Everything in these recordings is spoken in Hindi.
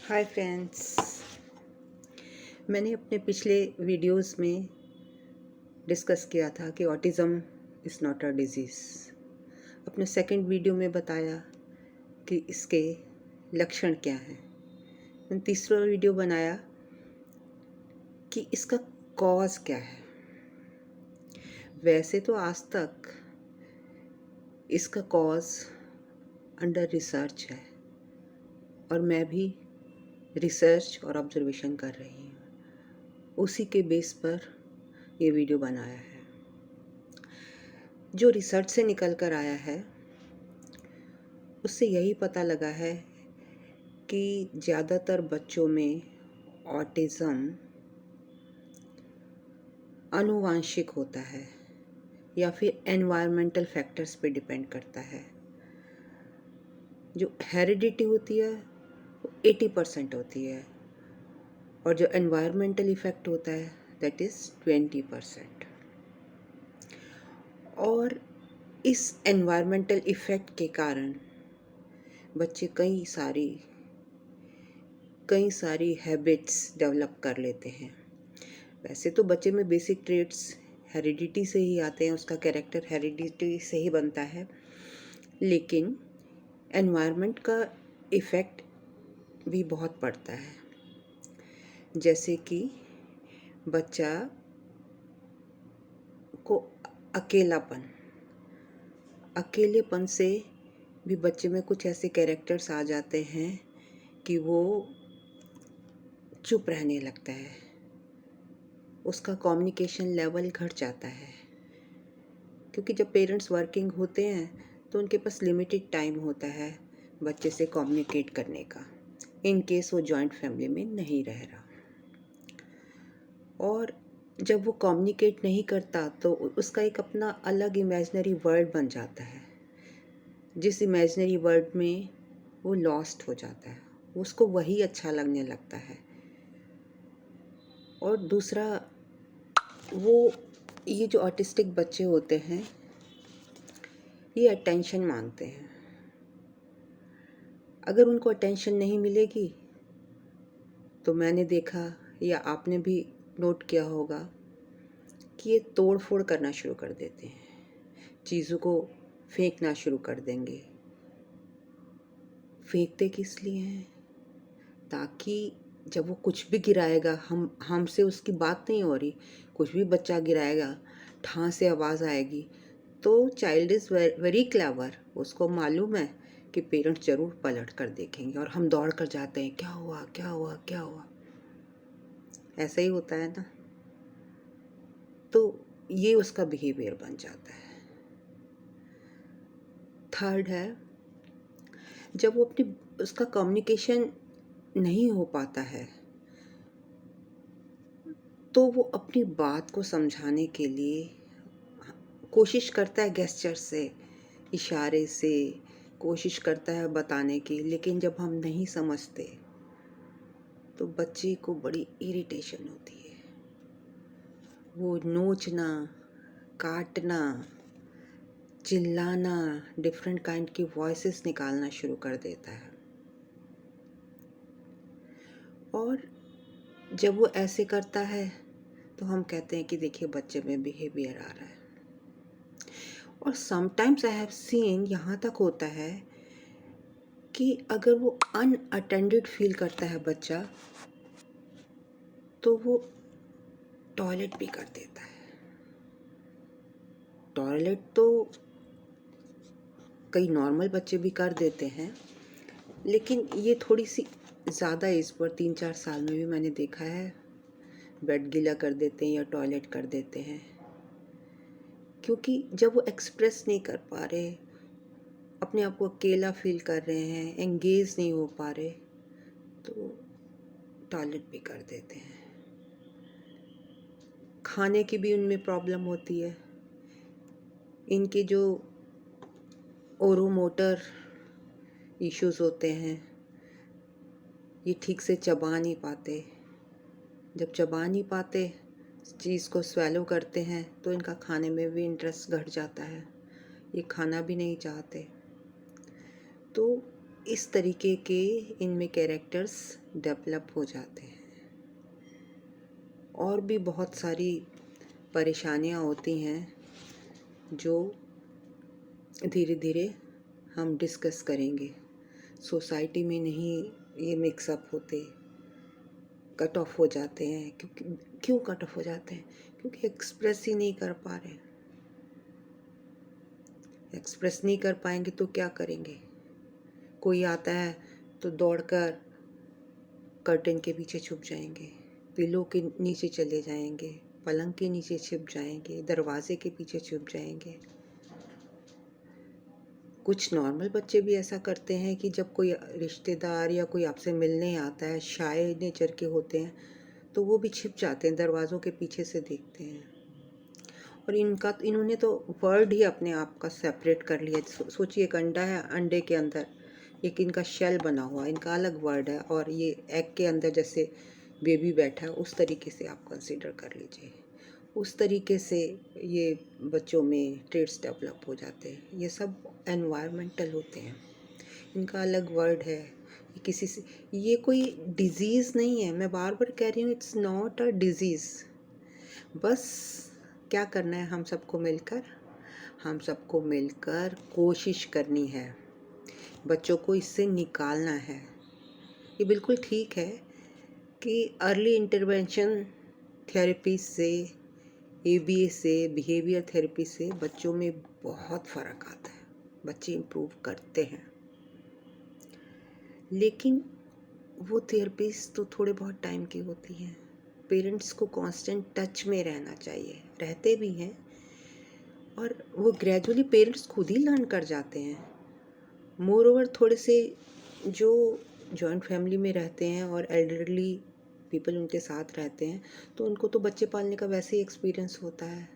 Hi friends. मैंने अपने पिछले वीडियोस में डिस्कस किया था कि autism is not a disease. अपने सेकंड वीडियो में बताया कि इसके लक्षण क्या हैं। मैंने तीसरा वीडियो बनाया कि इसका कॉज क्या है। वैसे तो आज तक इसका कॉज अंडर रिसर्च है और मैं भी रिसर्च और ऑब्जर्वेशन कर रही हूँ। उसी के बेस पर ये वीडियो बनाया है। जो रिसर्च से निकल कर आया है उससे यही पता लगा है कि ज़्यादातर बच्चों में ऑटिज़म आनुवांशिक होता है या फिर एनवायरमेंटल फैक्टर्स पे डिपेंड करता है। जो हेरिडिटी होती है वो 80% होती है और जो एनवायरमेंटल इफ़ेक्ट होता है दैट इज़ 20%। और इस एनवायरमेंटल इफ़ेक्ट के कारण बच्चे कई सारी हैबिट्स डेवलप कर लेते हैं। वैसे तो बच्चे में बेसिक ट्रेट्स हेरिडिटी से ही आते हैं, उसका कैरेक्टर हेरिडिटी से ही बनता है, लेकिन एनवायरनमेंट का इफ़ेक्ट भी बहुत पड़ता है। जैसे कि बच्चा को अकेलेपन से भी बच्चे में कुछ ऐसे कैरेक्टर्स आ जाते हैं कि वो चुप रहने लगता है, उसका कम्युनिकेशन लेवल घट जाता है। क्योंकि जब पेरेंट्स वर्किंग होते हैं तो उनके पास लिमिटेड टाइम होता है बच्चे से कम्युनिकेट करने का, इन केस वो जॉइंट फैमिली में नहीं रह रहा। और जब वो कम्युनिकेट नहीं करता तो उसका एक अपना अलग इमेजिनरी वर्ल्ड बन जाता है, जिस इमेजिनरी वर्ल्ड में वो लॉस्ट हो जाता है, उसको वही अच्छा लगने लगता है। और दूसरा, ये जो ऑटिस्टिक बच्चे होते हैं ये अटेंशन मांगते हैं। अगर उनको अटेंशन नहीं मिलेगी तो मैंने देखा या आपने भी नोट किया होगा कि ये तोड़ फोड़ करना शुरू कर देते हैं, चीज़ों को फेंकना शुरू कर देंगे। फेंकते किस लिए हैं? ताकि जब वो कुछ भी गिराएगा, हमसे उसकी बात नहीं हो रही, कुछ भी बच्चा गिराएगा, ठां से आवाज़ आएगी तो चाइल्ड इज़ वेरी क्लेवर, उसको मालूम है कि पेरेंट्स ज़रूर पलट कर देखेंगे और हम दौड़ कर जाते हैं, क्या हुआ क्या हुआ क्या हुआ। ऐसा ही होता है ना। तो ये उसका बिहेवियर बन जाता है। थर्ड है, जब वो उसका कम्युनिकेशन नहीं हो पाता है तो वो अपनी बात को समझाने के लिए कोशिश करता है, गेस्चर से, इशारे से कोशिश करता है बताने की। लेकिन जब हम नहीं समझते तो बच्चे को बड़ी इरिटेशन होती है, वो नोचना, काटना, चिल्लाना, डिफरेंट काइंड की वॉइसेस निकालना शुरू कर देता है। और जब वो ऐसे करता है तो हम कहते हैं कि देखिए बच्चे में बिहेवियर आ रहा है। और समटाइम्स आई हैव सीन, यहाँ तक होता है कि अगर वो अनअटेंडेड फील करता है बच्चा तो वो टॉयलेट भी कर देता है। टॉयलेट तो कई नॉर्मल बच्चे भी कर देते हैं, लेकिन ये थोड़ी सी ज़्यादा एज पर 3-4 साल में भी मैंने देखा है, बेड गीला कर देते हैं या टॉयलेट कर देते हैं। क्योंकि जब वो एक्सप्रेस नहीं कर पा रहे, अपने आप को अकेला फील कर रहे हैं, एंगेज नहीं हो पा रहे, तो टॉयलेट भी कर देते हैं। खाने की भी उनमें प्रॉब्लम होती है। इनके जो ओरोमोटर इश्यूज़ होते हैं, ये ठीक से चबा नहीं पाते। जब चबा नहीं पाते, चीज़ को स्वेलो करते हैं, तो इनका खाने में भी इंटरेस्ट घट जाता है, ये खाना भी नहीं चाहते। तो इस तरीके के इनमें कैरेक्टर्स डेवलप हो जाते हैं। और भी बहुत सारी परेशानियां होती हैं जो धीरे धीरे हम डिस्कस करेंगे। सोसाइटी में नहीं ये मिक्सअप होते, कट ऑफ हो जाते हैं। क्यों कट ऑफ हो जाते हैं? क्योंकि एक्सप्रेस ही नहीं कर पा रहे। एक्सप्रेस नहीं कर पाएंगे तो क्या करेंगे? कोई आता है तो दौड़कर कर्टन के पीछे छुप जाएंगे, पिलो के नीचे चले जाएंगे, पलंग के नीचे छिप जाएंगे, दरवाजे के पीछे छुप जाएंगे। कुछ नॉर्मल बच्चे भी ऐसा करते हैं कि जब कोई रिश्तेदार या कोई आपसे मिलने आता है, शाय नेचर के होते हैं, तो वो भी छिप जाते हैं, दरवाज़ों के पीछे से देखते हैं। और इन्होंने तो वर्ल्ड ही अपने आप का सेपरेट कर लिया। सोचिए, एक अंडा है, अंडे के अंदर एक इनका शेल बना हुआ, इनका अलग वर्ल्ड है, और ये एग के अंदर जैसे बेबी बैठा है, उस तरीके से आप कंसीडर कर लीजिए। उस तरीके से ये बच्चों में ट्रेड्स डेवलप हो जाते हैं। ये सब एनवायरमेंटल होते हैं, इनका अलग वर्ल्ड है। किसी से ये कोई डिज़ीज़ नहीं है, मैं बार बार कह रही हूँ, इट्स नॉट अ डिज़ीज़। बस क्या करना है हम सबको मिलकर कोशिश करनी है, बच्चों को इससे निकालना है। ये बिल्कुल ठीक है कि अर्ली इंटरवेंशन थेरेपी से, ABA से, बिहेवियर थेरेपी से बच्चों में बहुत फ़र्क आता है, बच्चे इम्प्रूव करते हैं। लेकिन वो थेरेपीज तो थोड़े बहुत टाइम की होती हैं। पेरेंट्स को कांस्टेंट टच में रहना चाहिए, रहते भी हैं, और वो ग्रेजुअली पेरेंट्स खुद ही लर्न कर जाते हैं। मोर ओवर थोड़े से जो जॉइंट फैमिली में रहते हैं और एल्डरली पीपल उनके साथ रहते हैं, तो उनको तो बच्चे पालने का वैसे ही एक्सपीरियंस होता है,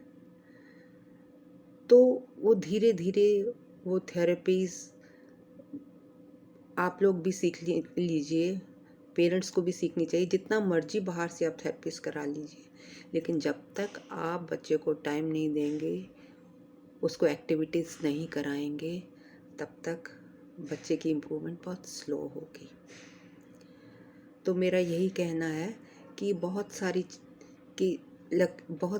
तो वो धीरे धीरे वो थेरेपीज़ आप लोग भी सीख लीजिए, पेरेंट्स को भी सीखनी चाहिए। जितना मर्जी बाहर से आप थेरेपिस्ट करा लीजिए, लेकिन जब तक आप बच्चे को टाइम नहीं देंगे, उसको एक्टिविटीज़ नहीं कराएंगे, तब तक बच्चे की इम्प्रूवमेंट बहुत स्लो होगी। तो मेरा यही कहना है कि बहुत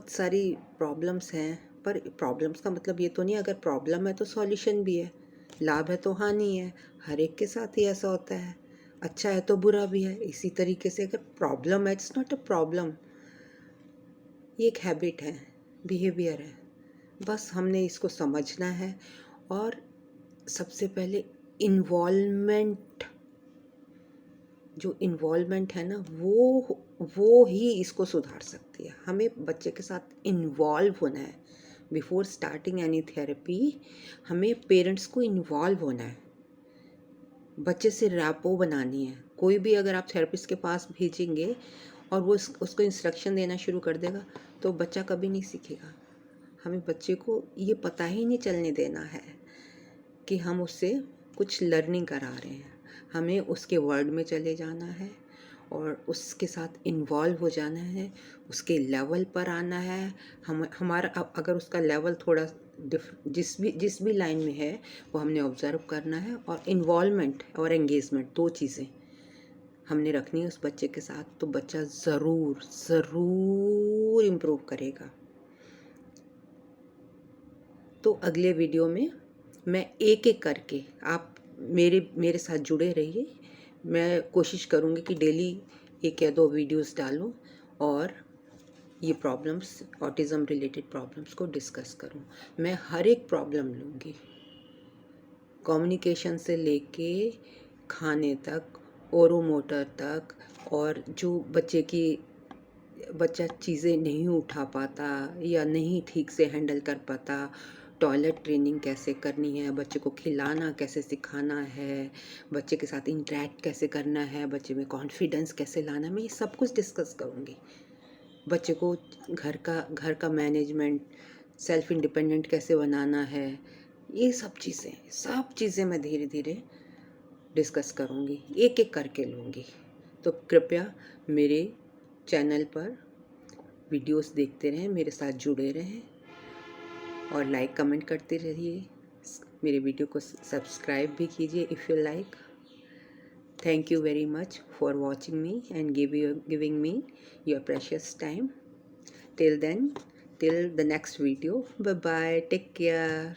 सारी प्रॉब्लम्स हैं, पर प्रॉब्लम्स का मतलब ये तो नहीं अगर प्रॉब्लम है तो सॉल्यूशन भी है, लाभ है तो हानि है। हर एक के साथ ही ऐसा होता है, अच्छा है तो बुरा भी है। इसी तरीके से अगर प्रॉब्लम है, इट्स नॉट अ प्रॉब्लम, ये एक हैबिट है, बिहेवियर है। बस हमने इसको समझना है, और सबसे पहले जो इन्वॉल्वमेंट है ना, वो ही इसको सुधार सकती है। हमें बच्चे के साथ इन्वॉल्व होना है। बिफोर स्टार्टिंग एनी थेरेपी हमें पेरेंट्स को इन्वॉल्व होना है, बच्चे से रैपो बनानी है। कोई भी अगर आप थेरेपिस्ट के पास भेजेंगे और वो उसको इंस्ट्रक्शन देना शुरू कर देगा, तो बच्चा कभी नहीं सीखेगा। हमें बच्चे को ये पता ही नहीं चलने देना है कि हम उससे कुछ लर्निंग करा रहे हैं। हमें उसके वर्ल्ड में चले जाना है और उसके साथ इन्वॉल्व हो जाना है, उसके लेवल पर आना है। हमारा अगर उसका लेवल थोड़ा जिस भी लाइन में है, वो हमने ऑब्ज़र्व करना है। और इन्वॉल्वमेंट और एंगेजमेंट, 2 चीज़ें हमने रखनी है उस बच्चे के साथ, तो बच्चा ज़रूर इम्प्रूव करेगा। तो अगले वीडियो में मैं एक एक करके, आप मेरे साथ जुड़े रहिए। मैं कोशिश करूँगी कि डेली 1 या 2 वीडियोस डालूँ और ये प्रॉब्लम्स, ऑटिज़म रिलेटेड प्रॉब्लम्स को डिस्कस करूँ। मैं हर एक प्रॉब्लम लूँगी, कम्युनिकेशन से लेके खाने तक, ओरोमोटर तक, और जो बच्चा चीज़ें नहीं उठा पाता या नहीं ठीक से हैंडल कर पाता, टॉयलेट ट्रेनिंग कैसे करनी है, बच्चे को खिलाना कैसे सिखाना है, बच्चे के साथ इंटरेक्ट कैसे करना है, बच्चे में कॉन्फिडेंस कैसे लाना है, मैं ये सब कुछ डिस्कस करूँगी। बच्चे को घर का मैनेजमेंट, सेल्फ इंडिपेंडेंट कैसे बनाना है, ये सब चीज़ें मैं धीरे धीरे डिस्कस करूँगी, एक एक करके लूँगी। तो कृपया मेरे चैनल पर वीडियोस देखते रहें, मेरे साथ जुड़े रहें और लाइक कमेंट करते रहिए। मेरे वीडियो को सब्सक्राइब भी कीजिए if you like. Thank you very much for watching me and giving me your precious time. Till then, till the next video. Bye bye. Take care.